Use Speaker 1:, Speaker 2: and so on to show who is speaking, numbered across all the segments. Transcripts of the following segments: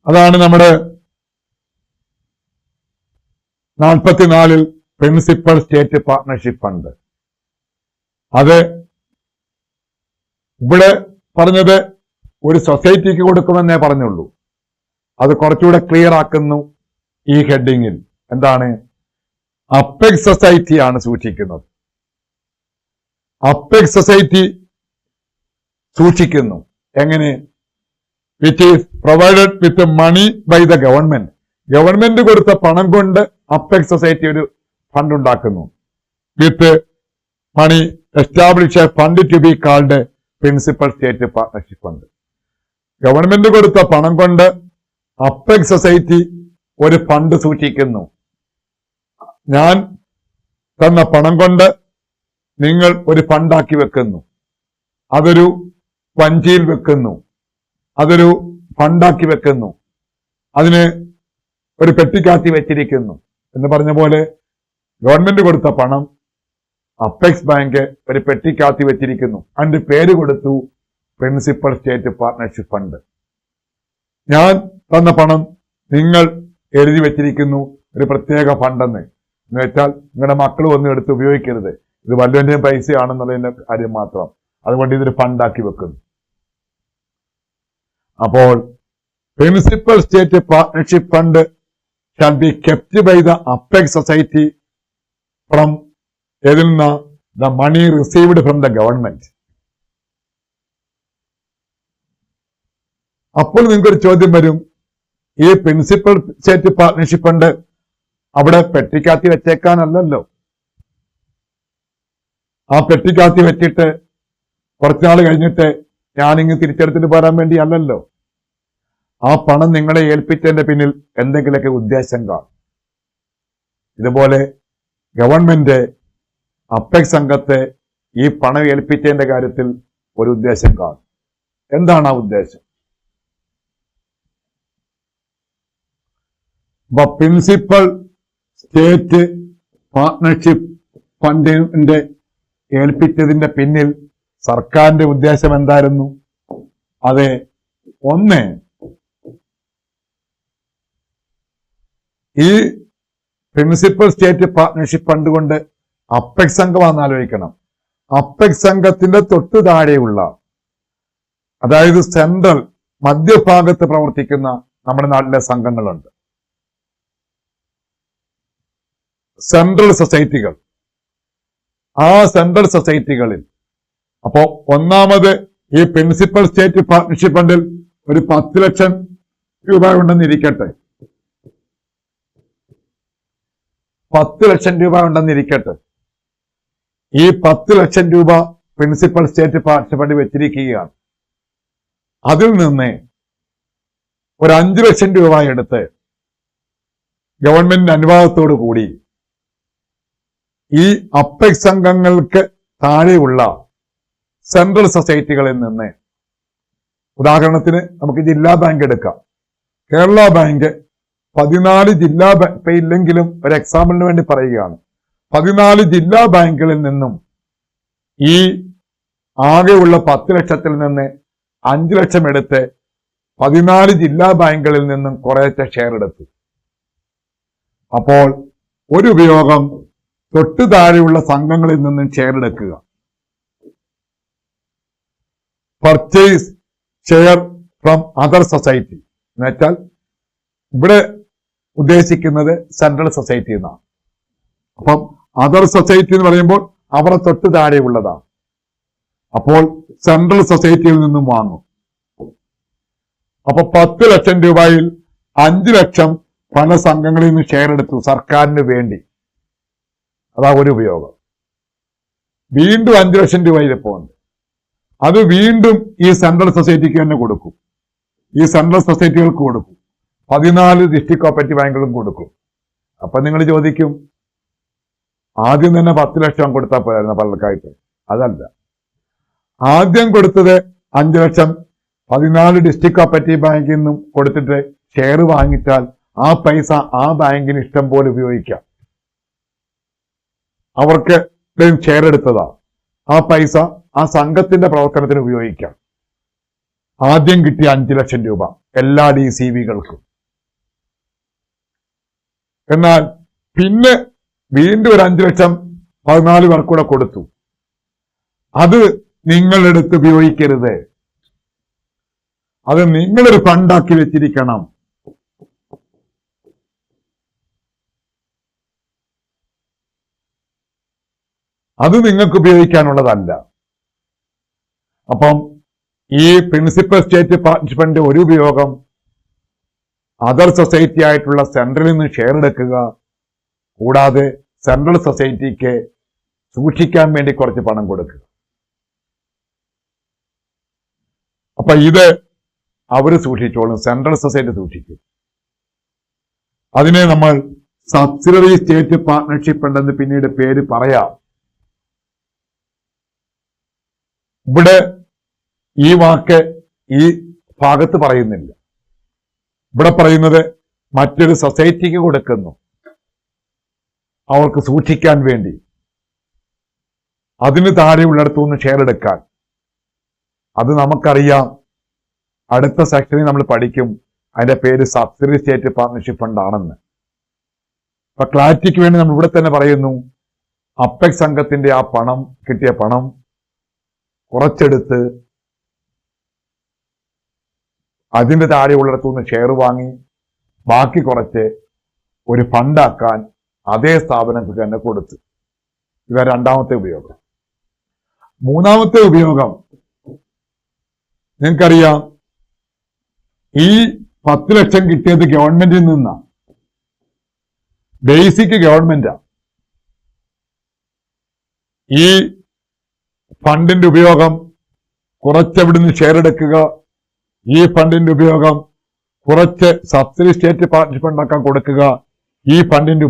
Speaker 1: അതാണ് നമ്മുടെ 44 principal state partnership fund. അത് ഇവിടെ പറഞ്ഞത് ഒരു സൊസൈറ്റിക്ക് കൊടുക്കുമെന്നേ പറഞ്ഞുള്ളൂ. അത് കുറച്ചുകൂടെ ക്ലിയർ ആക്കുന്നു ഈ ഹെഡിങ്ങിൽ. എന്താണ്? അപ്പെക്സ് സൊസൈറ്റി ആണ് സൂക്ഷിക്കുന്നത്. അപ്പെക്സ് സൊസൈറ്റി സൂക്ഷിക്കുന്നു. എങ്ങനെ? Which is provided with money by the government. Government കൊടുത്ത പണം കൊണ്ട് അപ്പെക്സ് സൊസൈറ്റി ഒരു ഫണ്ട് ഉണ്ടാക്കുന്നു. With money establish a fund to be called principal state partnership fund. Government കൊടുത്ത പണം കൊണ്ട് അപ്പെക്സ് സൊസൈറ്റി ഒരു ഫണ്ട് സൂക്ഷിക്കുന്നു. ഞാൻ തന്ന പണം കൊണ്ട് നിങ്ങൾ ഒരു ഫണ്ടാക്കി വെക്കുന്നു, അതൊരു വഞ്ചിയിൽ വെക്കുന്നു, അതൊരു ഫണ്ടാക്കി വെക്കുന്നു, അതിന് ഒരു പെട്ടിക്കാത്തി വെച്ചിരിക്കുന്നു എന്ന് പറഞ്ഞ പോലെ ഗവൺമെന്റ് കൊടുത്ത പണം അപ്പെക്സ് ബാങ്ക് ഒരു പെട്ടിക്കാത്തി വെച്ചിരിക്കുന്നു. അതിന്റെ പേര് കൊടുത്തു പ്രിൻസിപ്പൽ സ്റ്റേറ്റ് പാർട്ണർഷിപ്പ് ഫണ്ട്. ഞാൻ തന്ന പണം നിങ്ങൾ എഴുതി വെച്ചിരിക്കുന്നു ഒരു പ്രത്യേക ഫണ്ടെന്ന്. എന്ന് വെച്ചാൽ നിങ്ങളുടെ മക്കൾ ഒന്നും എടുത്ത് ഉപയോഗിക്കരുത്, ഇത് വല്ലവന്റെയും പൈസയാണെന്നുള്ളതിന്റെ കാര്യം മാത്രം. അതുകൊണ്ട് ഇതൊരു ഫണ്ടാക്കി വെക്കുന്നു. അപ്പോൾ principal state partnership fund shall be kept by the apex society from ഏതിൽ നിന്ന്? The money received from the government. അപ്പോൾ നിങ്ങൾക്കൊരു ചോദ്യം വരും, ഈ പ്രിൻസിപ്പൽ സ്റ്റേറ്റ് പാർട്ണർഷിപ്പ് ഫണ്ട് അവിടെ പെട്ടിക്കാത്തി വെച്ചേക്കാനല്ലല്ലോ. ആ പെട്ടിക്കാത്തി വെച്ചിട്ട് കുറച്ചുനാൾ കഴിഞ്ഞിട്ട് ഞാനിങ്ങ് തിരിച്ചെടുത്തിട്ട് പോരാൻ വേണ്ടി അല്ലല്ലോ. ആ പണം നിങ്ങളെ ഏൽപ്പിച്ചതിന്റെ പിന്നിൽ എന്തെങ്കിലുമൊക്കെ ഉദ്ദേശം കാണും. ഇതുപോലെ ഗവൺമെന്റ് അപ്പെക്സ് സംഘത്തെ ഈ പണം ഏൽപ്പിച്ചതിന്റെ കാര്യത്തിൽ ഒരു ഉദ്ദേശം കാണും. എന്താണ് ആ ഉദ്ദേശം? പ്രിൻസിപ്പൽ സ്റ്റേറ്റ് പാർട്ണർഷിപ്പ് ഫണ്ടിന്റെ ഏൽപ്പിച്ചതിന്റെ പിന്നിൽ സർക്കാരിന്റെ ഉദ്ദേശം എന്തായിരുന്നു? അതെ, ഒന്ന്, ഈ പ്രിൻസിപ്പൽ സ്റ്റേറ്റ് പാർട്ണർഷിപ്പ് ഫണ്ട് കൊണ്ട് അപ്പെക്സ് സംഘമാണെന്ന് ആലോചിക്കണം. അപ്പെക്സ് സംഘത്തിന്റെ തൊട്ടു താഴെയുള്ള, അതായത് സെൻട്രൽ മധ്യഭാഗത്ത് പ്രവർത്തിക്കുന്ന നമ്മുടെ നാട്ടിലെ സംഘങ്ങളുണ്ട്, സെൻട്രൽ സൊസൈറ്റികൾ. ആ സെൻട്രൽ സൊസൈറ്റികളിൽ അപ്പോ ഒന്നാമത് ഈ പ്രിൻസിപ്പൽ സ്റ്റേറ്റ് പാർട്ണർഷിപ്പ് ഫണ്ടിൽ ഒരു 10 ലക്ഷം രൂപ ഉണ്ടെന്നിരിക്കട്ടെ, 10 ലക്ഷം രൂപ ഉണ്ടെന്നിരിക്കട്ടെ. ഈ 10 ലക്ഷം രൂപ പ്രിൻസിപ്പൽ സ്റ്റേറ്റ് പാർട്ണർഷിപ്പ് ഫണ്ട് വെച്ചിരിക്കുകയാണ്. അതിൽ നിന്ന് ഒരു 5 ലക്ഷം രൂപ എടുത്ത് ഗവൺമെന്റിന്റെ അനുവാദത്തോടു കൂടി ഈ അപ്പെക്സ് സംഘങ്ങൾക്ക് താഴെയുള്ള സെൻട്രൽ സൊസൈറ്റികളിൽ നിന്ന്, ഉദാഹരണത്തിന് നമുക്ക് ജില്ലാ ബാങ്ക് എടുക്കാം. കേരള ബാങ്ക് 14 ജില്ലാ ഇല്ലെങ്കിലും ഒരു എക്സാമ്പിളിന് വേണ്ടി പറയുകയാണ്, 14 ജില്ലാ ബാങ്കുകളിൽ നിന്നും ഈ ആകെയുള്ള 10 ലക്ഷത്തിൽ നിന്ന് 5 ലക്ഷം എടുത്ത് 14 ജില്ലാ ബാങ്കുകളിൽ നിന്നും കുറേശ്ശെ ഷെയർ എടുത്തു. അപ്പോൾ ഒരു ഉപയോഗം തൊട്ടു താഴെയുള്ള സംഘങ്ങളിൽ നിന്നും ഷെയർ എടുക്കുക, purchase share from other society. എന്ന് വെച്ചാൽ ഇവിടെ ഉദ്ദേശിക്കുന്നത് സെൻട്രൽ സൊസൈറ്റി എന്നാണ്. അപ്പം അതർ സൊസൈറ്റി എന്ന് പറയുമ്പോൾ അവരെ തൊട്ട് താഴെയുള്ളതാണ്. അപ്പോൾ സെൻട്രൽ സൊസൈറ്റിയിൽ നിന്നും വാങ്ങും. അപ്പൊ 10 ലക്ഷം രൂപയിൽ 5 ലക്ഷം പല സംഘങ്ങളിൽ നിന്ന് ഷെയർ എടുത്തു സർക്കാരിന് വേണ്ടി. അതാ ഒരു ഉപയോഗം. വീണ്ടും 5 ലക്ഷം രൂപയിൽ പോകുന്നുണ്ട്. അത് വീണ്ടും ഈ സെൻട്രൽ സൊസൈറ്റിക്ക് തന്നെ കൊടുക്കും, ഈ സെൻട്രൽ സൊസൈറ്റികൾക്ക് കൊടുക്കും, 14 ഡിസ്ട്രിക്ട് കോപ്പറേറ്റീവ് ബാങ്കുകളും കൊടുക്കും. അപ്പൊ നിങ്ങൾ ചോദിക്കും, ആദ്യം തന്നെ 10 ലക്ഷം കൊടുത്താൽ പോയായിരുന്നു പലർക്കായിട്ട്? അതല്ല, ആദ്യം കൊടുത്തത് 5 ലക്ഷം 14 ഡിസ്ട്രിക്ട് കോപ്പറേറ്റീവ് ബാങ്കിൽ നിന്നും കൊടുത്തിട്ട് ഷെയർ വാങ്ങിച്ചാൽ ആ പൈസ ആ ബാങ്കിന് ഇഷ്ടം പോലെ ഉപയോഗിക്കാം. അവർക്ക് ഷെയർ എടുത്തതാ, ആ പൈസ ആ സംഘത്തിന്റെ പ്രവർത്തനത്തിന് ഉപയോഗിക്കാം. ആദ്യം കിട്ടിയ 5 ലക്ഷം രൂപ എല്ലാ DCVകൾക്കും. എന്നാൽ പിന്നെ വീണ്ടും ഒരു 5 ലക്ഷം 14 പേർക്കൂടെ കൊടുത്തു. അത് നിങ്ങളെടുത്ത് ഉപയോഗിക്കരുത്. അത് നിങ്ങളൊരു ഫണ്ടാക്കി വെച്ചിരിക്കണം. അത് നിങ്ങൾക്ക് ഉപയോഗിക്കാനുള്ളതല്ല. അപ്പം ഈ പ്രിൻസിപ്പൽ സ്റ്റേറ്റ് പാർട്ട്ണർഷിപ്പിന്റെ ഒരു ഉപയോഗം അതർ സൊസൈറ്റി ആയിട്ടുള്ള സെൻട്രലിൽ നിന്ന് ഷെയർ എടുക്കുക, കൂടാതെ സെൻട്രൽ സൊസൈറ്റിക്ക് സൂക്ഷിക്കാൻ വേണ്ടി കുറച്ച് പണം കൊടുക്കുക. അപ്പൊ ഇത് അവര് സൂക്ഷിച്ചോളും, സെൻട്രൽ സൊസൈറ്റി സൂക്ഷിക്കും. അതിനെ നമ്മൾ സബ്സിഡറി സ്റ്റേറ്റ് പാർട്ട്ണർഷിപ്പ് ഉണ്ടെന്ന് പിന്നീട് പേര് പറയാം. ഇവിടെ ഈ വാക്ക് ഈ ഭാഗത്ത് പറയുന്നില്ല. ഇവിടെ പറയുന്നത് മറ്റൊരു സൊസൈറ്റിക്ക് കൊടുക്കുന്നു, അവർക്ക് സൂക്ഷിക്കാൻ വേണ്ടി, അതിന് താഴെയുള്ളിടത്തുനിന്ന് ഷെയർ എടുക്കാൻ. അത് നമുക്കറിയാം, അടുത്ത സെക്ഷനിൽ നമ്മൾ പഠിക്കും, അതിന്റെ പേര് സബ്സിഡറി സ്റ്റേറ്റ് പാർട്ട്ണർഷിപ്പ് ഫണ്ടാണെന്ന്. അപ്പൊ ക്ലാരിറ്റിക്ക് വേണ്ടി നമ്മൾ ഇവിടെ തന്നെ പറയുന്നു, അപ്പെക്സ് സംഘത്തിന്റെ ആ പണം, കിട്ടിയ പണം കുറച്ചെടുത്ത് അതിന്റെ താഴെയുള്ളിടത്തുനിന്ന് ഷെയർ വാങ്ങി ബാക്കി കുറച്ച് ഒരു ഫണ്ടാക്കാൻ അതേ സ്ഥാപനങ്ങൾക്ക് തന്നെ കൊടുത്തു. ഇവ രണ്ടാമത്തെ ഉപയോഗം. മൂന്നാമത്തെ ഉപയോഗം നിങ്ങൾക്കറിയാം, ഈ 10 ലക്ഷം കിട്ടിയത് ഗവൺമെന്റിൽ നിന്നാണ്. ബേസിക് ഗവൺമെന്റാ. ഈ ഫണ്ടിന്റെ ഉപയോഗം കുറച്ചെവിടുന്ന് ഷെയർ എടുക്കുക, ഈ ഫണ്ടിന്റെ ഉപയോഗം കുറച്ച് സബ്സിഡി സ്റ്റേറ്റ് പാർട്ട്ണർഷിപ്പ് ഉണ്ടാക്കാൻ കൊടുക്കുക, ഈ ഫണ്ടിന്റെ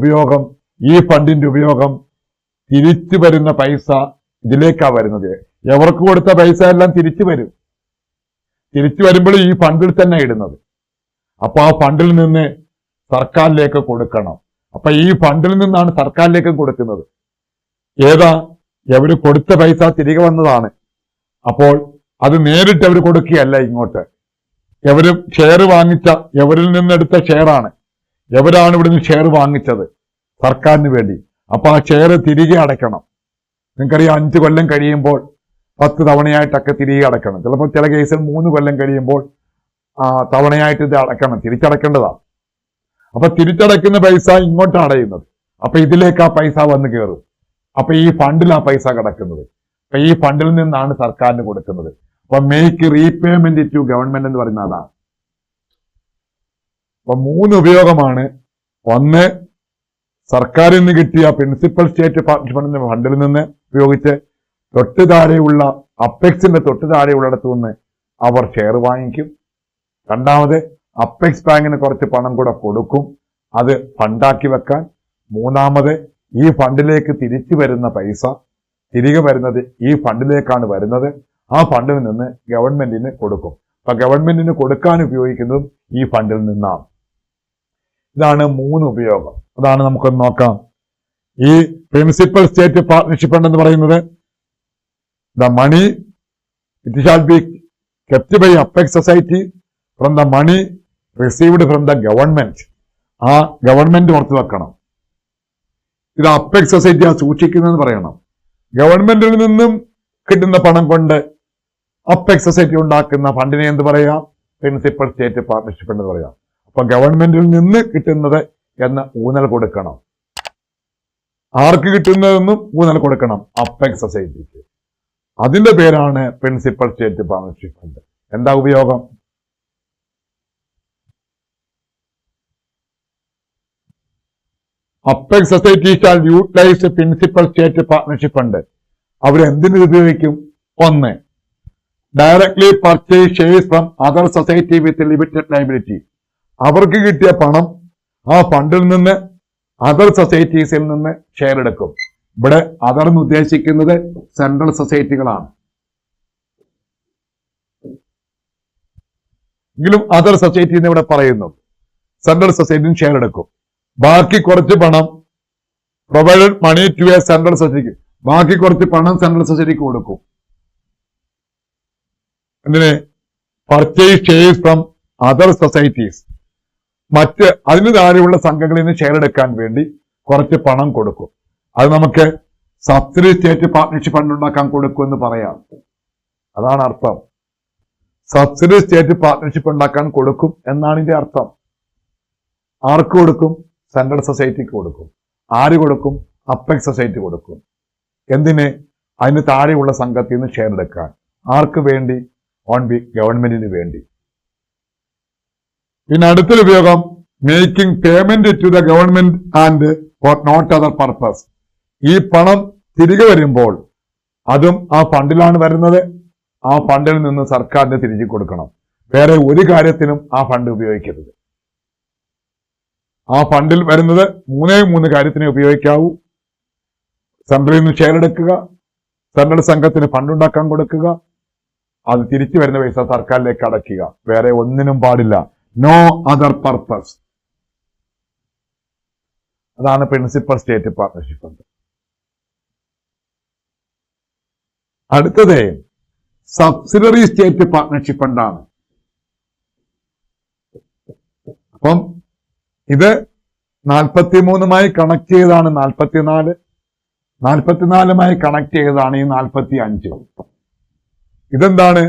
Speaker 1: ഉപയോഗം തിരിച്ചു വരുന്ന പൈസ ഇതിലേക്കാ വരുന്നത്. എവർക്ക് കൊടുത്ത പൈസ എല്ലാം തിരിച്ചു വരും. തിരിച്ചു വരുമ്പോൾ ഈ ഫണ്ടിൽ തന്നെ ഇടുന്നത്. അപ്പൊ ആ ഫണ്ടിൽ നിന്ന് സർക്കാരിലേക്ക് കൊടുക്കണം. അപ്പൊ ഈ ഫണ്ടിൽ നിന്നാണ് സർക്കാരിലേക്ക് കൊടുക്കുന്നത്. ഏതാ? എവര് കൊടുത്ത പൈസ തിരികെ വന്നതാണ്. അപ്പോൾ അത് നേരിട്ട് അവർ കൊടുക്കുകയല്ല ഇങ്ങോട്ട്. എവര് ഷെയർ വാങ്ങിച്ച, എവരിൽ നിന്നെടുത്ത ഷെയറാണ്. എവരാണ് ഇവിടുന്ന് ഷെയർ വാങ്ങിച്ചത് സർക്കാരിന് വേണ്ടി. അപ്പൊ ആ ഷെയർ തിരികെ അടയ്ക്കണം. നിങ്ങൾക്കറിയാം, 5 കൊല്ലം കഴിയുമ്പോൾ 10 തവണയായിട്ടൊക്കെ തിരികെ അടയ്ക്കണം. ചിലപ്പോൾ ചില കേസിൽ 3 കൊല്ലം കഴിയുമ്പോൾ തവണയായിട്ട് ഇത് അടയ്ക്കണം, തിരിച്ചടക്കേണ്ടതാണ്. അപ്പൊ തിരിച്ചടയ്ക്കുന്ന പൈസ ഇങ്ങോട്ടാണ് അടയുന്നത്. അപ്പൊ ഇതിലേക്ക് ആ പൈസ വന്ന് കയറും. അപ്പൊ ഈ ഫണ്ടിൽ ആ പൈസ കിടക്കുന്നത്. അപ്പൊ ഈ ഫണ്ടിൽ നിന്നാണ് സർക്കാരിന് കൊടുക്കുന്നത്. അപ്പൊ മേക്ക് റീപേയ്മെന്റ് ടു ഗവൺമെന്റ് എന്ന് പറയുന്ന അതാണ്. അപ്പൊ 3 ഉപയോഗമാണ്. ഒന്ന്, സർക്കാരിൽ നിന്ന് കിട്ടിയ പ്രിൻസിപ്പൽ സ്റ്റേറ്റ് പാർട്ട്ണർഷിപ്പ് ഫണ്ടിൽ നിന്ന് ഉപയോഗിച്ച് തൊട്ട് താഴെയുള്ള അപ്പെക്സിന്റെ തൊട്ട് താഴെയുള്ളിടത്തു നിന്ന് അവർ ഷെയർ വാങ്ങിക്കും. രണ്ടാമത്, അപ്പെക്സ് ബാങ്കിന് കുറച്ച് പണം കൂടെ കൊടുക്കും, അത് ഫണ്ടാക്കി വെക്കാൻ. മൂന്നാമത്, ഈ ഫണ്ടിലേക്ക് തിരിച്ചു വരുന്ന പൈസ തിരികെ വരുന്നത് ഈ ഫണ്ടിലേക്കാണ് വരുന്നത്. ആ ഫണ്ടിൽ നിന്ന് ഗവൺമെന്റിന് കൊടുക്കും. അപ്പൊ ഗവൺമെന്റിന് കൊടുക്കാൻ ഉപയോഗിക്കുന്നതും ഈ ഫണ്ടിൽ നിന്നാണ്. ഇതാണ് 3 ഉപയോഗം. അതാണ് നമുക്കൊന്ന് നോക്കാം. ഈ പ്രിൻസിപ്പൽ സ്റ്റേറ്റ് പാർട്ട്ണർഷിപ്പ് എന്ന് പറയുന്നത്, the money it shall be kept by apex society from the money received from the government. ആ ഗവൺമെന്റ് ഓർത്ത് വെക്കണം. ഇത് അപ്പെക്സ് സൊസൈറ്റി ആ സൂക്ഷിക്കുന്നതെന്ന് പറയണം. ഗവൺമെന്റിൽ നിന്നും കിട്ടുന്ന പണം കൊണ്ട് അപ്പെക്സ് സൊസൈറ്റി ഉണ്ടാക്കുന്ന ഫണ്ടിനെ എന്ത് പറയാം? പ്രിൻസിപ്പൽ സ്റ്റേറ്റ് പാർട്ട്ണർഷിപ്പ് എന്ന് പറയാം. അപ്പൊ ഗവൺമെന്റിൽ നിന്ന് കിട്ടുന്നത് എന്ന് ഊന്നൽ കൊടുക്കണം. ആർക്ക് കിട്ടുന്നതെന്നും ഊന്നൽ കൊടുക്കണം? അപ്പെക്സ് സൊസൈറ്റിക്ക്. അതിന്റെ പേരാണ് പ്രിൻസിപ്പൽ സ്റ്റേറ്റ് പാർട്ട്ണർഷിപ്പ് ഫണ്ട്. എന്താ ഉപയോഗം? Apex society shall utilise principal state partnership fund. അവരെന്തിനു ഉപയോഗിക്കും? ഒന്ന്, directly purchase shares from other society with limited liability. അവർക്ക് കിട്ടിയ പണം ആ ഫണ്ടിൽ നിന്ന് അതർ സൊസൈറ്റീസിൽ നിന്ന് ഷെയർ എടുക്കും. ഇവിടെ അതർ എന്ന് ഉദ്ദേശിക്കുന്നത് സെൻട്രൽ സൊസൈറ്റികളാണ്. എങ്കിലും അതർ സൊസൈറ്റി എന്ന് ഇവിടെ പറയുന്നു. സെൻട്രൽ സൊസൈറ്റിയും ഷെയർ എടുക്കും. ബാക്കി കുറച്ച് പണം provided money to a central society. ബാക്കി കുറച്ച് പണം സെൻട്രൽ സൊസൈറ്റിക്ക് കൊടുക്കും. എന്തിന്? Purchase shares from other societies, മറ്റ് അതിന് താഴെയുള്ള സംഘങ്ങളിൽ നിന്ന് ഷെയർ എടുക്കാൻ വേണ്ടി കുറച്ച് പണം കൊടുക്കും. അത് നമുക്ക് സബ്സിഡി സ്റ്റേറ്റ് പാർട്ട്ണർഷിപ്പ് ഫണ്ട് ഉണ്ടാക്കാൻ കൊടുക്കും എന്ന് പറയാം. അതാണ് അർത്ഥം. സബ്സിഡി സ്റ്റേറ്റ് പാർട്ട്ണർഷിപ്പ് ഉണ്ടാക്കാൻ കൊടുക്കും എന്നാണ് ഇതിന്റെ അർത്ഥം. ആർക്ക് കൊടുക്കും? സെൻട്രൽ സൊസൈറ്റിക്ക് കൊടുക്കും. ആര് കൊടുക്കും? അപ്പെക്സ് സൊസൈറ്റി കൊടുക്കും. എന്തിന്? അതിന് താഴെയുള്ള സംഘത്തിൽ നിന്ന് ഷെയർ എടുക്കാൻ. ആർക്ക് വേണ്ടി? ഗവൺമെന്റിന് വേണ്ടി. പിന്നെ അടുത്തൊരു ഉപയോഗം, making payment to the government and for not other purpose. ഈ പണം തിരികെ വരുമ്പോൾ അതും ആ ഫണ്ടിലാണ് വരുന്നത്. ആ ഫണ്ടിൽ നിന്ന് സർക്കാരിന് തിരിച്ചു കൊടുക്കണം. വേറെ ഒരു കാര്യത്തിനും ആ ഫണ്ട് ഉപയോഗിക്കരുത്. ആ ഫണ്ടിൽ വരുന്നത് മൂന്ന് കാര്യത്തിനെ ഉപയോഗിക്കാവൂ. സെൻട്രലിൽ നിന്ന് ഷെയർ എടുക്കുക, സെൻട്രൽ സംഘത്തിന് ഫണ്ട് ഉണ്ടാക്കാൻ കൊടുക്കുക, അത് തിരിച്ചു വരുന്ന പൈസ സർക്കാരിലേക്ക് അടയ്ക്കുക. വേറെ ഒന്നിനും പാടില്ല. No other purpose. അതാണ് പ്രിൻസിപ്പൽ സ്റ്റേറ്റ് പാർട്ട്ണർഷിപ്പ് ഫണ്ട്. അടുത്തത് സബ്സിഡറി സ്റ്റേറ്റ് പാർട്ട്ണർഷിപ്പ് ഫണ്ടാണ്. അപ്പം ഇത് 43മായി കണക്ട് ചെയ്താണ് 44മായി കണക്ട് ചെയ്തതാണ് ഈ 45. ഇതെന്താണ്?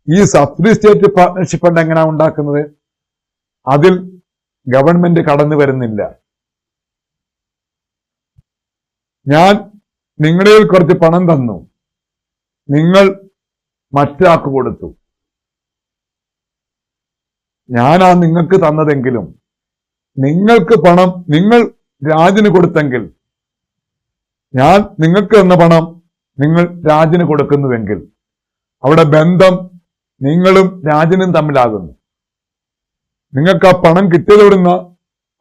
Speaker 1: ഈ സബ്സിഡി സ്റ്റേറ്റ് പാർട്ട്ണർഷിപ്പ് ഫണ്ട് എങ്ങനെയാണ് ഉണ്ടാക്കുന്നത്? അതിൽ ഗവൺമെന്റ് കടന്നു വരുന്നില്ല. ഞാൻ നിങ്ങളുടെ കുറച്ച് പണം തന്നു, നിങ്ങൾ മറ്റൊരാൾക്ക് കൊടുത്തു. ഞാനാ നിങ്ങൾക്ക് തന്നതെങ്കിലും നിങ്ങൾക്ക് പണം നിങ്ങൾ രാജിന് കൊടുത്തെങ്കിൽ, ഞാൻ നിങ്ങൾക്ക് തന്ന പണം നിങ്ങൾ രാജിന് കൊടുക്കുന്നുവെങ്കിൽ അവിടെ ബന്ധം നിങ്ങളും രാജിനും തമ്മിലാകുന്നു. നിങ്ങൾക്ക് ആ പണം കിട്ടിയതെവിടുന്ന?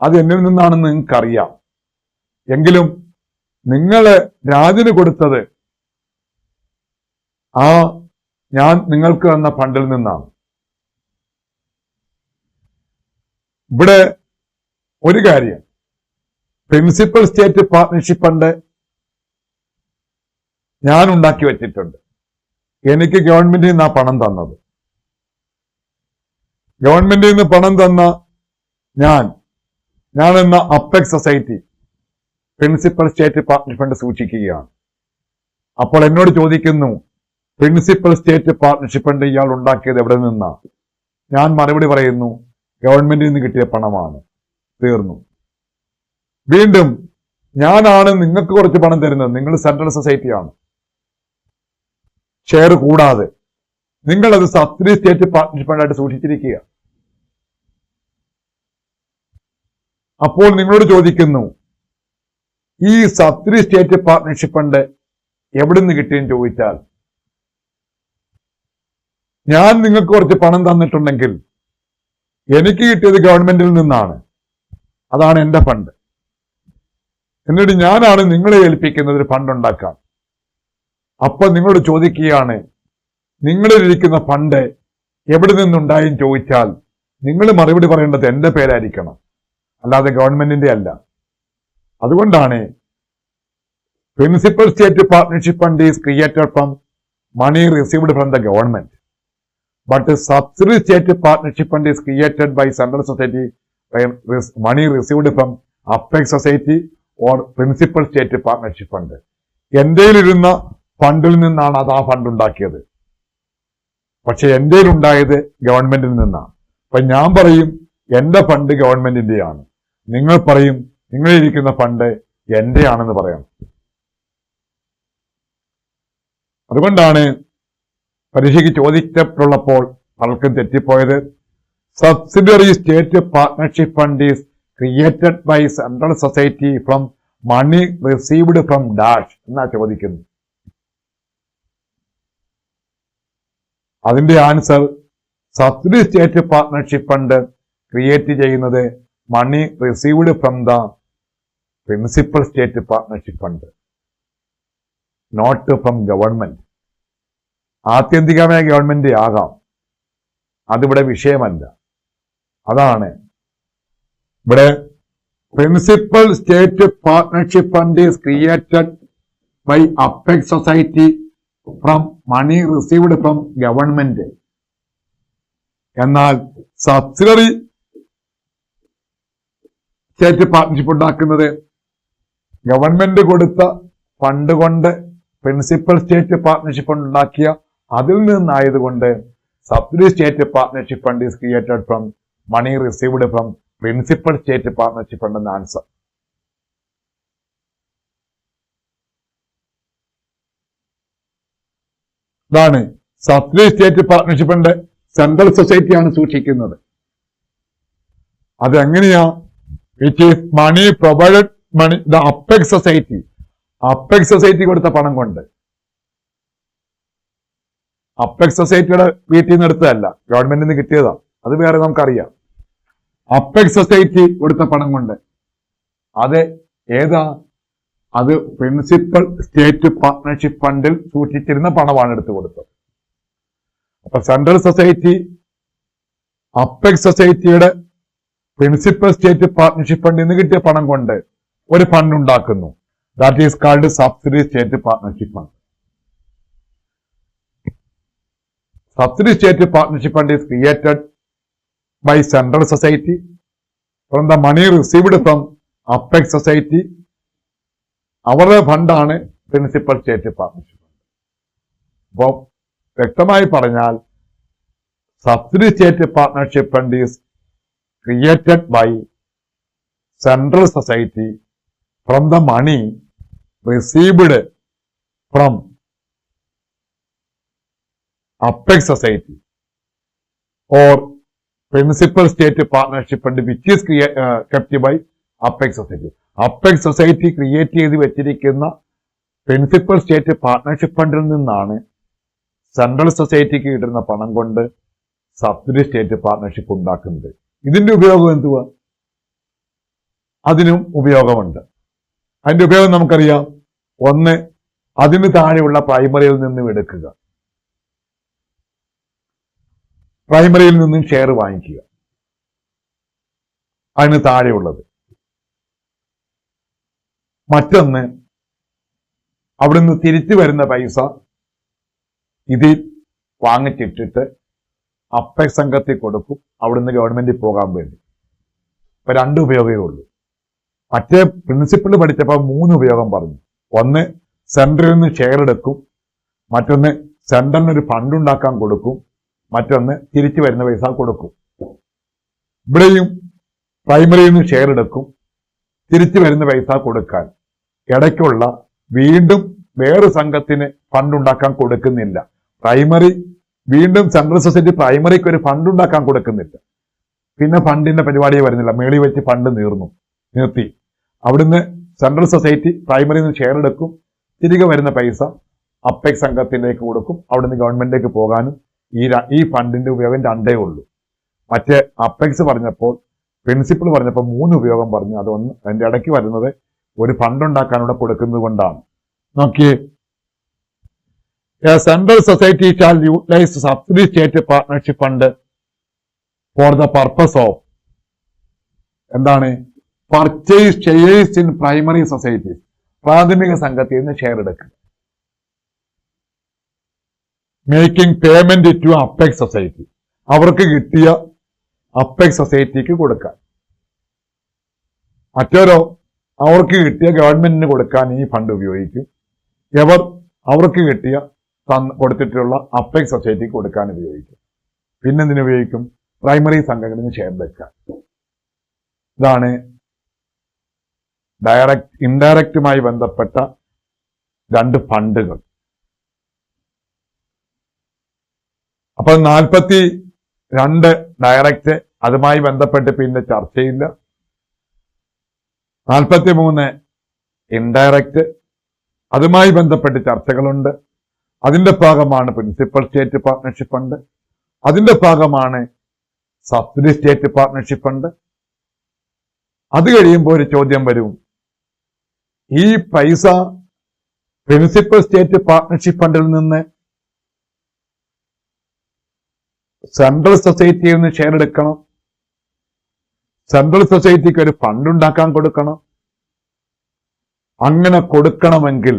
Speaker 1: അത് എന്നിൽ നിന്നാണെന്ന് നിങ്ങൾക്കറിയാം. എങ്കിലും നിങ്ങള് രാജിന് കൊടുത്തത് ഞാൻ നിങ്ങൾക്ക് തന്ന ഫണ്ടിൽ നിന്നാണ്. ഇവിടെ ഒരു കാര്യം, പ്രിൻസിപ്പൽ സ്റ്റേറ്റ് പാർട്ട്ണർഷിപ്പ് ഫണ്ട് ഞാൻ ഉണ്ടാക്കി വെച്ചിട്ടുണ്ട്. എനിക്ക് ഗവൺമെന്റിൽ നിന്ന് ആ പണം തന്നത്. ഗവൺമെന്റിൽ നിന്ന് പണം തന്ന ഞാൻ എന്ന apex society principal state partnership fund സൂക്ഷിക്കുകയാണ്. അപ്പോൾ എന്നോട് ചോദിക്കുന്നു, പ്രിൻസിപ്പൽ സ്റ്റേറ്റ് പാർട്ട്ണർഷിപ്പ് ഫണ്ട് ഇയാൾ ഉണ്ടാക്കിയത് എവിടെ നിന്നാ? ഞാൻ മറുപടി പറയുന്നു, ഗവൺമെന്റിൽ നിന്ന് കിട്ടിയ പണമാണ്. തീർന്നു. വീണ്ടും ഞാനാണ് നിങ്ങൾക്ക് കുറച്ച് പണം തരുന്നത്. നിങ്ങൾ സെൻട്രൽ സൊസൈറ്റിയാണ്. ഷെയർ കൂടാതെ നിങ്ങളത് സബ്സിഡി സ്റ്റേറ്റ് പാർട്ട്ണർഷിപ്പ് ഫണ്ടായിട്ട് സൂക്ഷിച്ചിരിക്കുക. അപ്പോൾ നിങ്ങളോട് ചോദിക്കുന്നു, ഈ സബ്സിഡി സ്റ്റേറ്റ് പാർട്ട്ണർഷിപ്പ് ഫണ്ട് എവിടുന്ന് കിട്ടിയെന്ന് ചോദിച്ചാൽ, ഞാൻ നിങ്ങൾക്ക് കുറച്ച് പണം തന്നിട്ടുണ്ടെങ്കിൽ എനിക്ക് കിട്ടിയത് ഗവൺമെന്റിൽ നിന്നാണ്. അതാണ് എന്റെ ഫണ്ട്. എന്നിട്ട് ഞാനാണ് നിങ്ങളെ ഏൽപ്പിക്കുന്നത് ഒരു ഫണ്ട് ഉണ്ടാക്കാൻ. അപ്പൊ നിങ്ങളോട് ചോദിക്കുകയാണ്, നിങ്ങളിലിരിക്കുന്ന ഫണ്ട് എവിടെ നിന്നുണ്ടായെന്ന് ചോദിച്ചാൽ നിങ്ങൾ മറുപടി പറയേണ്ടത് എന്റെ പേരായിരിക്കണം, അല്ലാതെ ഗവൺമെന്റിന്റെ അല്ല. അതുകൊണ്ടാണ് principal state partnership fund is created from money received from the government, but subsidy state partnership fund is created by central society by money received from apex society or principal state partnership fund. എന്റെയിലിരുന്ന ഫണ്ടിൽ നിന്നാണ് അത് ആ fund ഉണ്ടാക്കിയത്. പക്ഷെ എന്റെയിൽ ഉണ്ടായത് ഗവൺമെന്റിൽ നിന്നാണ്. അപ്പൊ ഞാൻ പറയും എന്റെ ഫണ്ട് ഗവൺമെന്റിന്റെയാണ്. നിങ്ങൾ പറയും നിങ്ങളിരിക്കുന്ന ഫണ്ട് എന്റെയാണെന്ന് പറയാം. അതുകൊണ്ടാണ് പരീക്ഷയ്ക്ക് ചോദിക്കപ്പെട്ടുള്ളപ്പോൾ പലർക്കും തെറ്റിപ്പോയത്. Subsidiary state partnership fund is created by central society from money received from dash എന്നാ ചോദിക്കുന്നു. അതിന്റെ answer, subsidy state partnership fund create ചെയ്യുന്നത് money received from the principal state partnership fund, not from government. ആത്യന്തികമായ government ആകാം, അതിവിടെ വിഷയമല്ല. അതാണ് ഇവിടെ principal state partnership fund is created by apex society from money received from government. എന്നാൽ subsidiary state partnership ഉണ്ടാക്കുന്നത് government കൊടുത്ത ഫണ്ട് കൊണ്ട് പ്രിൻസിപ്പൽ സ്റ്റേറ്റ് പാർട്ട്ണർഷിപ്പ് ഉണ്ടാക്കിയ അതിൽ നിന്നായതുകൊണ്ട് subsidy state partnership fund is created from money received from principal state partnership fund എന്ന answer. ഇതാണ് subsidy state partnership fund central സൊസൈറ്റിയാണ് സൂക്ഷിക്കുന്നത്. അതെങ്ങനെയാ? It is money provided money the apex society. Apex society കൊടുത്ത പണം കൊണ്ട്. അപ്പെക്സ് സൊസൈറ്റിയുടെ വീട്ടിൽ നിന്ന് എടുത്തതല്ല, ഗവൺമെന്റിൽ നിന്ന് കിട്ടിയതാ. അത് വേറെ നമുക്കറിയാം. അപ്പെക്സ് സൊസൈറ്റി കൊടുത്ത പണം കൊണ്ട്. അത് ഏതാ? അത് പ്രിൻസിപ്പൽ സ്റ്റേറ്റ് പാർട്ട്ണർഷിപ്പ് ഫണ്ടിൽ സൂക്ഷിച്ചിരുന്ന പണമാണ് എടുത്തു കൊടുത്തത്. അപ്പൊ സെൻട്രൽ സൊസൈറ്റി അപ്പെക്സ് സൊസൈറ്റിയുടെ പ്രിൻസിപ്പൽ സ്റ്റേറ്റ് പാർട്ട്ണർഷിപ്പ് ഫണ്ടിൽ നിന്ന് കിട്ടിയ പണം കൊണ്ട് ഒരു ഫണ്ട് ഉണ്ടാക്കുന്നു. That is called subsidy state partnership fund. Subsidy state partnership fund is created by central society from the money received from apex society. അവരുടെ ഫണ്ടാണ് പ്രിൻസിപ്പൽ സ്റ്റേറ്റ് പാർട്ട്ണർഷിപ്പ് ഫണ്ട്. അപ്പോ വ്യക്തമായി പറഞ്ഞാൽ subsidy state partnership fund is created by central society from the money received from apex society or principal state partnership fund which is kept by apex society. Apex society create ചെയ്ത് വെച്ചിരിക്കുന്ന principal state partnership ഫണ്ടിൽ നിന്നാണ് central സൊസൈറ്റിക്ക് കിട്ടുന്ന പണം കൊണ്ട് subsidy state partnership ഉണ്ടാക്കുന്നത്. ഇതിന്റെ ഉപയോഗം എന്തുവാ? അതിനും ഉപയോഗമുണ്ട്. അതിന്റെ ഉപയോഗം നമുക്കറിയാം. ഒന്ന്, അതിന് താഴെയുള്ള പ്രൈമറിയിൽ നിന്നും എടുക്കുക, പ്രൈമറിയിൽ നിന്നും ഷെയർ വാങ്ങിക്കുക, അതിന് താഴെയുള്ളത്. മറ്റൊന്ന്, അവിടുന്ന് തിരിച്ചു വരുന്ന പൈസ ഇതിൽ വാങ്ങിച്ചിട്ടിട്ട് അപ്പെക്സ് സംഘത്തിൽ കൊടുക്കും, അവിടുന്ന് ഗവൺമെന്റിൽ പോകാൻ വേണ്ടി. ഇപ്പൊ രണ്ട് ഉപയോഗമേ ഉള്ളൂ. മറ്റേ പ്രിൻസിപ്പിൾ പഠിച്ചപ്പോൾ 3 ഉപയോഗം പറഞ്ഞു. ഒന്ന്, സെൻട്രലിൽ നിന്ന് ഷെയർ എടുക്കും. മറ്റൊന്ന്, സെൻട്രലിന് ഒരു ഫണ്ട് ഉണ്ടാക്കാൻ കൊടുക്കും. മറ്റൊന്ന്, തിരിച്ചു വരുന്ന പൈസ കൊടുക്കും. ഇവിടെയും പ്രൈമറിയിൽ നിന്ന് ഷെയർ എടുക്കും, തിരിച്ചു വരുന്ന പൈസ കൊടുക്കാൻ. ഇടയ്ക്കുള്ള വീണ്ടും വേറെ സംഘത്തിന് ഫണ്ട് ഉണ്ടാക്കാൻ കൊടുക്കുന്നില്ല. പ്രൈമറി വീണ്ടും സെൻട്രൽ സൊസൈറ്റി പ്രൈമറിക്ക് ഒരു ഫണ്ട് ഉണ്ടാക്കാൻ കൊടുക്കുന്നില്ല. പിന്നെ ഫണ്ടിന്റെ പരിപാടിയെ വരുന്നില്ല. മേളി വെച്ച് ഫണ്ട് നിർത്തി. അവിടുന്ന് സെൻട്രൽ സൊസൈറ്റി പ്രൈമറിയിൽ നിന്ന് ഷെയർ എടുക്കും, തിരികെ വരുന്ന പൈസ അപ്പെക്സ് സംഘത്തിലേക്ക് കൊടുക്കും, അവിടുന്ന് ഗവൺമെന്റിലേക്ക് പോകാനും ഈ ഫണ്ടിന്റെ ഉപയോഗം 2 ഉള്ളൂ. മറ്റേ അപ്പെക്സ് പറഞ്ഞപ്പോൾ, പ്രിൻസിപ്പിൾ പറഞ്ഞപ്പോൾ 3 ഉപയോഗം പറഞ്ഞു. അതൊന്ന് അതിന്റെ ഇടയ്ക്ക് വരുന്നത് ഒരു ഫണ്ട് ഉണ്ടാക്കാനൂടെ കൊടുക്കുന്നത് കൊണ്ടാണ്. നോക്കിയേ, a central society shall utilize subsidy state partnership fund for the purpose of എന്താണ്? Purchase shares in primary society. പ്രാഥമിക സംഘത്തിൽ നിന്ന് ഷെയർ എടുക്കുക. Making payment to apex society. അവർക്ക് കിട്ടിയ അപ്പെക്സ് സൊസൈറ്റിക്ക് കൊടുക്കാൻ. മറ്റോരോ അവർക്ക് കിട്ടിയ ഗവൺമെന്റിന് കൊടുക്കാൻ ഈ ഫണ്ട് ഉപയോഗിക്കും. അവർക്ക് കിട്ടിയ കൊടുത്തിട്ടുള്ള അപ്പെക്സ് സൊസൈറ്റിക്ക് കൊടുക്കാൻ ഉപയോഗിക്കും. പിന്നെന്തിനു ഉപയോഗിക്കും? പ്രൈമറി സംഘങ്ങളിൽ നിന്ന് ഷെയർ വെക്കാൻ. ഇതാണ് ഇൻഡയറക്റ്റുമായി ബന്ധപ്പെട്ട 2 ഫണ്ടുകൾ. അപ്പൊ 42 ഡയറക്റ്റ്, അതുമായി ബന്ധപ്പെട്ട് പിന്നെ ചർച്ചയില്ല. 43 ഇൻഡയറക്റ്റ്, അതുമായി ബന്ധപ്പെട്ട് ചർച്ചകളുണ്ട്. അതിന്റെ ഭാഗമാണ് പ്രിൻസിപ്പൽ സ്റ്റേറ്റ് പാർട്ട്ണർഷിപ്പ് ഫണ്ട്. അതിന്റെ ഭാഗമാണ് സബ്സിഡി സ്റ്റേറ്റ് പാർട്ട്ണർഷിപ്പ് ഫണ്ട്. അത് കഴിയുമ്പോൾ ഒരു ചോദ്യം വരും, ഈ പൈസ പ്രിൻസിപ്പൽ സ്റ്റേറ്റ് പാർട്ട്ണർഷിപ്പ് ഫണ്ടിൽ നിന്ന് സെൻട്രൽ സൊസൈറ്റിയിൽ നിന്ന് ഷെയർ എടുക്കണം, സെൻട്രൽ സൊസൈറ്റിക്ക് ഒരു ഫണ്ട് ഉണ്ടാക്കാൻ കൊടുക്കണം. അങ്ങനെ കൊടുക്കണമെങ്കിൽ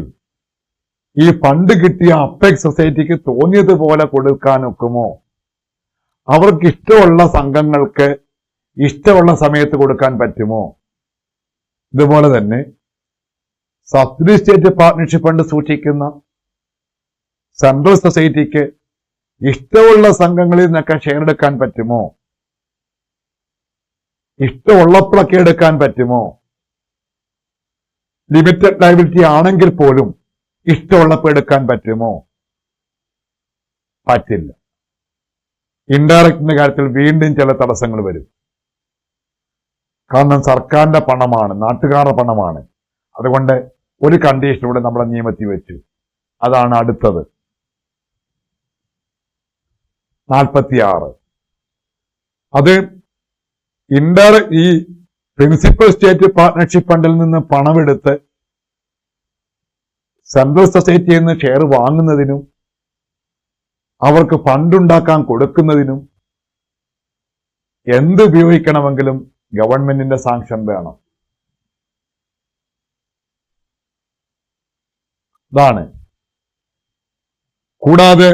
Speaker 1: ഈ ഫണ്ട് കിട്ടിയ അപ്പെക്സ് സൊസൈറ്റിക്ക് തോന്നിയതുപോലെ കൊടുക്കാൻ ഒക്കുമോ? അവർക്ക് ഇഷ്ടമുള്ള സംഘങ്ങൾക്ക് ഇഷ്ടമുള്ള സമയത്ത് കൊടുക്കാൻ പറ്റുമോ? ഇതുപോലെ തന്നെ സബ്സിഡി സ്റ്റേറ്റ് പാർട്ട്ണർഷിപ്പ് ഫണ്ട് സൂക്ഷിക്കുന്ന സെൻട്രൽ സൊസൈറ്റിക്ക് ഇഷ്ടമുള്ള സംഘങ്ങളിൽ നിന്നൊക്കെ ഷെയർ എടുക്കാൻ പറ്റുമോ? ഇഷ്ടമുള്ളപ്പോഴൊക്കെ എടുക്കാൻ പറ്റുമോ? ലിമിറ്റഡ് ലയബിലിറ്റി ആണെങ്കിൽ പോലും ഇഷ്ടമുള്ളപ്പോൾ എടുക്കാൻ പറ്റുമോ? പറ്റില്ല. ഇൻഡയറക്റ്റിന്റെ കാര്യത്തിൽ വീണ്ടും ചില തടസ്സങ്ങൾ വരും. കാരണം സർക്കാരിന്റെ പണമാണ്, നാട്ടുകാരുടെ പണമാണ്. അതുകൊണ്ട് ഒരു കണ്ടീഷനിലൂടെ നമ്മളെ നിയമത്തിൽ വെച്ചു. അതാണ് അടുത്തത് 46. അത് ഈ പ്രിൻസിപ്പൽ സ്റ്റേറ്റ് പാർട്ട്ണർഷിപ്പ് ഫണ്ടിൽ നിന്ന് പണമെടുത്ത് സെൻട്രൽ സൊസൈറ്റിയിൽ നിന്ന് ഷെയർ വാങ്ങുന്നതിനും അവർക്ക് ഫണ്ടുണ്ടാക്കാൻ കൊടുക്കുന്നതിനും എന്ത് ഉപയോഗിക്കണമെങ്കിലും ഗവൺമെന്റിന്റെ സാങ്ഷൻ വേണം. ഇതാണ്. കൂടാതെ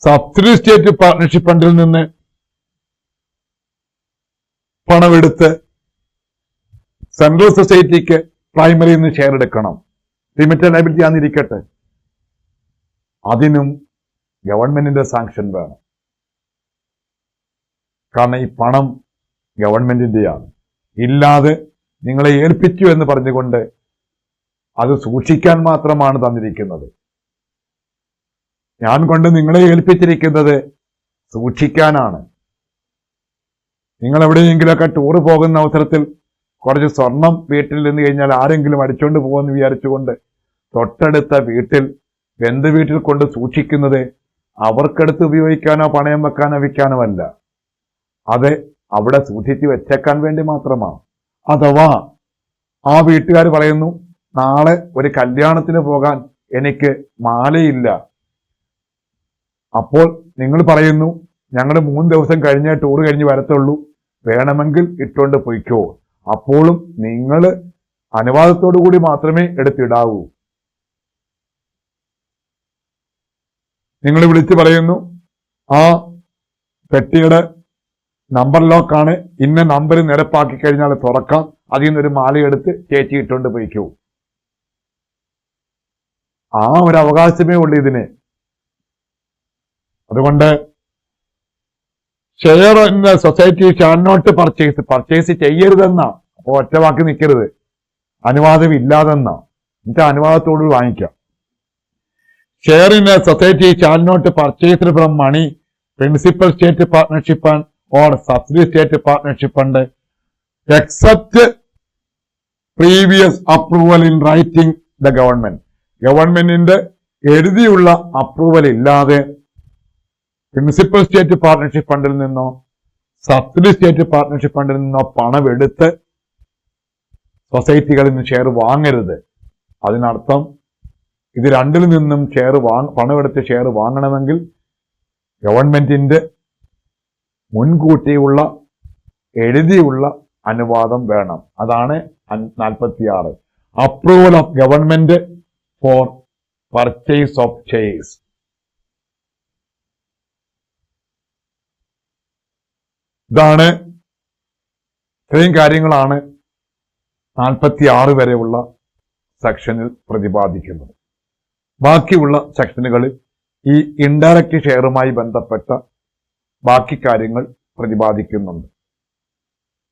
Speaker 1: സബ്സിഡി സ്റ്റേറ്റ് പാർട്ട്ണർഷിപ്പ് ഫണ്ടിൽ നിന്ന് പണമെടുത്ത് സെൻട്രൽ സൊസൈറ്റിക്ക് പ്രൈമറിയിൽ നിന്ന് ഷെയർ എടുക്കണം. ലിമിറ്റഡ് ലയബിലിറ്റി ആണെന്നിരിക്കട്ടെ, അതിനും ഗവൺമെന്റിന്റെ സാങ്ഷൻ വേണം. കാരണം ഈ പണം ഗവൺമെന്റിന്റെയാണ്. ഇല്ലാതെ നിങ്ങളെ ഏൽപ്പിച്ചു എന്ന് പറഞ്ഞുകൊണ്ട് അത് സൂക്ഷിക്കാൻ മാത്രമാണ് തന്നിരിക്കുന്നത്. ഞാൻ കൊണ്ട് നിങ്ങളെ ഏൽപ്പിച്ചിരിക്കുന്നത് സൂക്ഷിക്കാനാണ്. നിങ്ങൾ എവിടെയെങ്കിലുമൊക്കെ ടൂറ് പോകുന്ന അവസരത്തിൽ കുറച്ച് സ്വർണം വീട്ടിൽ നിന്ന് കഴിഞ്ഞാൽ ആരെങ്കിലും അടിച്ചുകൊണ്ട് പോകുമെന്ന് വിചാരിച്ചുകൊണ്ട് തൊട്ടടുത്ത വീട്ടിൽ വീട്ടിൽ കൊണ്ട് സൂക്ഷിക്കുന്നത് അവർക്കെടുത്ത് ഉപയോഗിക്കാനോ പണയം വെക്കാനോ വിൽക്കാനോ അല്ല. അത് അവിടെ സൂക്ഷിച്ച് വെച്ചേക്കാൻ വേണ്ടി മാത്രമാണ്. അഥവാ ആ വീട്ടുകാർ പറയുന്നു, നാളെ ഒരു കല്യാണത്തിന് പോകാൻ എനിക്ക് മാലയില്ല. അപ്പോൾ നിങ്ങൾ പറയുന്നു, ഞങ്ങൾ 3 ദിവസം കഴിഞ്ഞേ ടൂർ കഴിഞ്ഞ് വരത്തുള്ളൂ, വേണമെങ്കിൽ ഇട്ടുകൊണ്ട് പൊയ്ക്കോ. അപ്പോഴും നിങ്ങൾ അനുവാദത്തോടു കൂടി മാത്രമേ എടുത്തിടാവൂ. നിങ്ങൾ വിളിച്ച് പറയുന്നു, ആ പെട്ടിയുടെ നമ്പർ ലോക്കാണ്, ഇന്ന നമ്പർ നിരപ്പാക്കി കഴിഞ്ഞാൽ തുറക്കാം, അതിൽ നിന്നൊരു മാലയെടുത്ത് ചേച്ചി ഇട്ടുകൊണ്ട് പോയിക്കോ. ആ ഒരു അവകാശമേ ഉള്ളൂ ഇതിന്. അതുകൊണ്ട് share in the society shall not purchase ചെയ്യരുതെന്നാ. അപ്പൊ ഒറ്റവാക്കി നിൽക്കരുത്, അനുവാദം ഇല്ലാതെന്നാ. എന്നിട്ട് അനുവാദത്തോട് വാങ്ങിക്കാം. Share in a society shall not purchased from money, principal state partnership fund or subsidy state partnership fund except previous approval in writing the government. ഗവൺമെന്റിന്റെ എഴുതിയുള്ള അപ്രൂവൽ ഇല്ലാതെ പ്രിൻസിപ്പൽ സ്റ്റേറ്റ് പാർട്ട്ണർഷിപ്പ് ഫണ്ടിൽ നിന്നോ സബ്സിഡി സ്റ്റേറ്റ് പാർട്ട്ണർഷിപ്പ് ഫണ്ടിൽ നിന്നോ പണമെടുത്ത് സൊസൈറ്റികളിൽ നിന്ന് share വാങ്ങരുത്. അതിനർത്ഥം ഇത് രണ്ടിൽ നിന്നും പണമെടുത്ത് ഷെയർ വാങ്ങണമെങ്കിൽ ഗവൺമെന്റിന്റെ മുൻകൂട്ടിയുള്ള എഴുതിയുള്ള അനുവാദം വേണം. അതാണ് 46. Approval of government four purchase of shares. ഇത്രയും കാര്യങ്ങളാണ് 46 വരെയുള്ള സെക്ഷനിൽ പ്രതിപാദിക്കുന്നത്. ബാക്കിയുള്ള സെക്ഷനുകളിൽ ഈ ഇൻഡയറക്റ്റ് ഷെയറുമായി ബന്ധപ്പെട്ട ബാക്കി കാര്യങ്ങൾ പ്രതിപാദിക്കുന്നുണ്ട്.